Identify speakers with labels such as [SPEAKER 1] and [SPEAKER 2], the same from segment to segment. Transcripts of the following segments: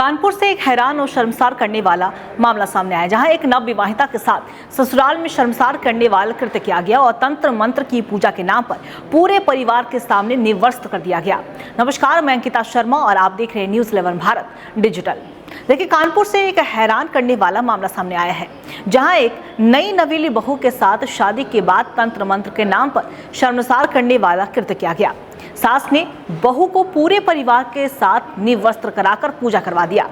[SPEAKER 1] कानपुर से एक हैरान और शर्मसार करने वाला मामला सामने आया, जहां एक नवविवाहिता के साथ ससुराल में शर्मसार करने वाला कृत्य किया गया और तंत्र मंत्र की पूजा के नाम पर पूरे परिवार के सामने निर्वस्त्र कर दिया गया। नमस्कार, मैं अंकिता शर्मा और आप देख रहे हैं न्यूज़ 11 भारत डिजिटल। देखिए, कानपुर से एक हैरान करने वाला मामला सामने आया है, जहां एक नई नवेली बहू के साथ शादी के बाद तंत्र मंत्र के नाम पर शर्मसार करने वाला कृत्य किया गया। सास ने बहू को पूरे परिवार के साथ निर्वस्त्र कराकर पूजा करवा दिया।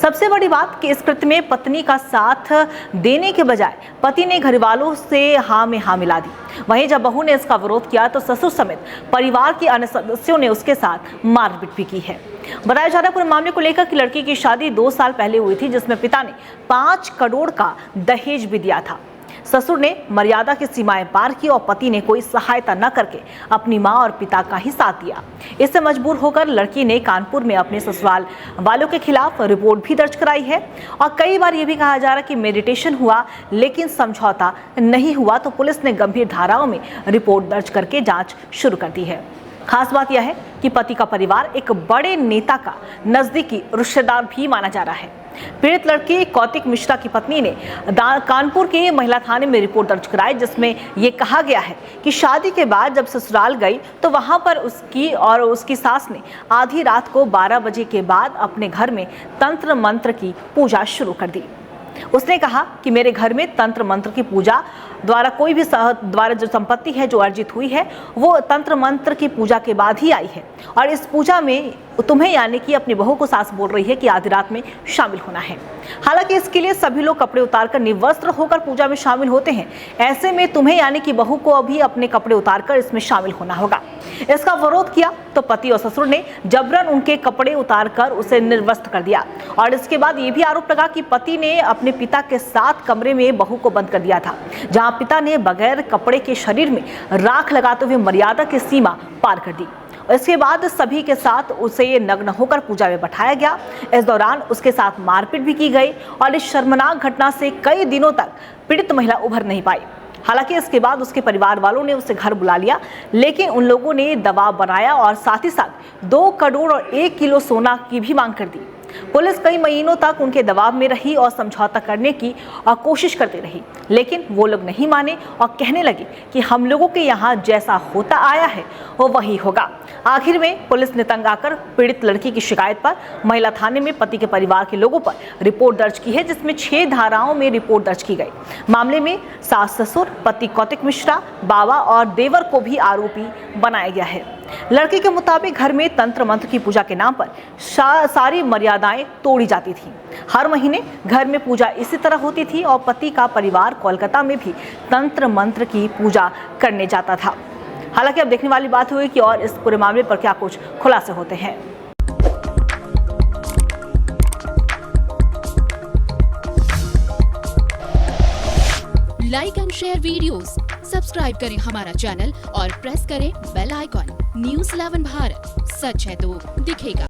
[SPEAKER 1] सबसे बड़ी बात कि इस कृत्य में पत्नी का साथ देने के बजाय पति ने घरवालों से हाँ में हाँ मिला दी। वहीं जब बहू ने इसका विरोध किया तो ससुर समेत परिवार के अन्य सदस्यों ने उसके साथ मारपीट भी की है। बताया जा रहा है पूरे मामले को लेकर कि लड़की की शादी 2 साल पहले हुई थी, जिसमें पिता ने 5 करोड़ का दहेज भी दिया था। ससुर ने मर्यादा की सीमाएं पार की और पति ने कोई सहायता न करके अपनी मां और पिता का ही साथ दिया। इससे मजबूर होकर लड़की ने कानपुर में अपने ससुराल वालों के खिलाफ रिपोर्ट भी दर्ज कराई है और कई बार यह भी कहा जा रहा है कि मेडिटेशन हुआ लेकिन समझौता नहीं हुआ, तो पुलिस ने गंभीर धाराओं में रिपोर्ट दर्ज करके जांच शुरू कर दी है। खास बात यह है कि पति का परिवार एक बड़े नेता का नजदीकी रिश्तेदार भी माना जा रहा है। पीड़ित लड़की कौतिक मिश्रा की पत्नी ने कानपुर के महिला थाने में रिपोर्ट दर्ज कराई, जिसमें यह कहा गया है कि शादी के बाद जब ससुराल गई तो वहां पर उसकी और उसकी सास ने आधी रात को 12 बजे के बाद अपने घर में तंत्र मंत्र की पूजा शुरू कर दी। उसने कहा कि मेरे घर में तंत्र मंत्र की पूजा द्वारा कोई भी द्वारा जो संपत्ति है जो अर्जित हुई है वो तंत्र मंत्र की पूजा के बाद ही आई है और इस पूजा में तुम्हें यानी कि अपनी बहू को सास बोल रही है कि आधी रात में शामिल होना है। हालांकि इसके लिए सभी लोग कपड़े उतारकर निर्वस्त्र होकर पूजा में शामिल होते हैं। ऐसे में तुम्हें यानी कि बहू को अभी अपने कपड़े उतारकर इसमें शामिल होना होगा। इसका विरोध किया तो पति और ससुर ने जबरन उनके कपड़े उतारकर उसे निर्वस्त्र कर दिया और इसके बाद ये भी आरोप लगा कि पति ने अपने पिता के साथ कमरे में बहू को बंद कर दिया था, जहां पिता ने बगैर कपड़े के शरीर में राख लगाते हुए मर्यादा की सीमा पार कर दी। इसके बाद सभी के साथ उसे नग्न होकर पूजा में बैठाया गया। इस दौरान उसके साथ मारपीट भी की गई और इस शर्मनाक घटना से कई दिनों तक पीड़ित महिला उभर नहीं पाई। हालांकि इसके बाद उसके परिवार वालों ने उसे घर बुला लिया, लेकिन उन लोगों ने दबाव बनाया और साथ ही साथ 2 करोड़ और 1 किलो सोना की भी मांग कर दी। पुलिस कई महीनों तक उनके दबाव में रही और समझौता करने की कोशिश करती रही, लेकिन वो लोग नहीं माने और कहने लगे कि हम लोगों के यहाँ जैसा होता आया है वो वही होगा। आखिर में पुलिस ने तंग आकर पीड़ित लड़की की शिकायत पर महिला थाने में पति के परिवार के लोगों पर रिपोर्ट दर्ज की है, जिसमें 6 धाराओं में रिपोर्ट दर्ज की गई। मामले में सास ससुर, पति कौतिक मिश्रा, बाबा और देवर को भी आरोपी बनाया गया है। लड़की के मुताबिक घर में तंत्र मंत्र की पूजा के नाम पर सारी मर्यादाएं तोड़ी जाती थी। हर महीने घर में पूजा इसी तरह होती थी और पति का परिवार कोलकाता में भी तंत्र मंत्र की पूजा करने जाता था। हालांकि अब देखने वाली बात हुई कि और इस पूरे मामले पर क्या कुछ खुलासे होते हैं।
[SPEAKER 2] Like and share videos, subscribe करें हमारा चैनल और प्रेस करें बेल आइकॉन। न्यूज़ 11 भारत, सच है तो दिखेगा।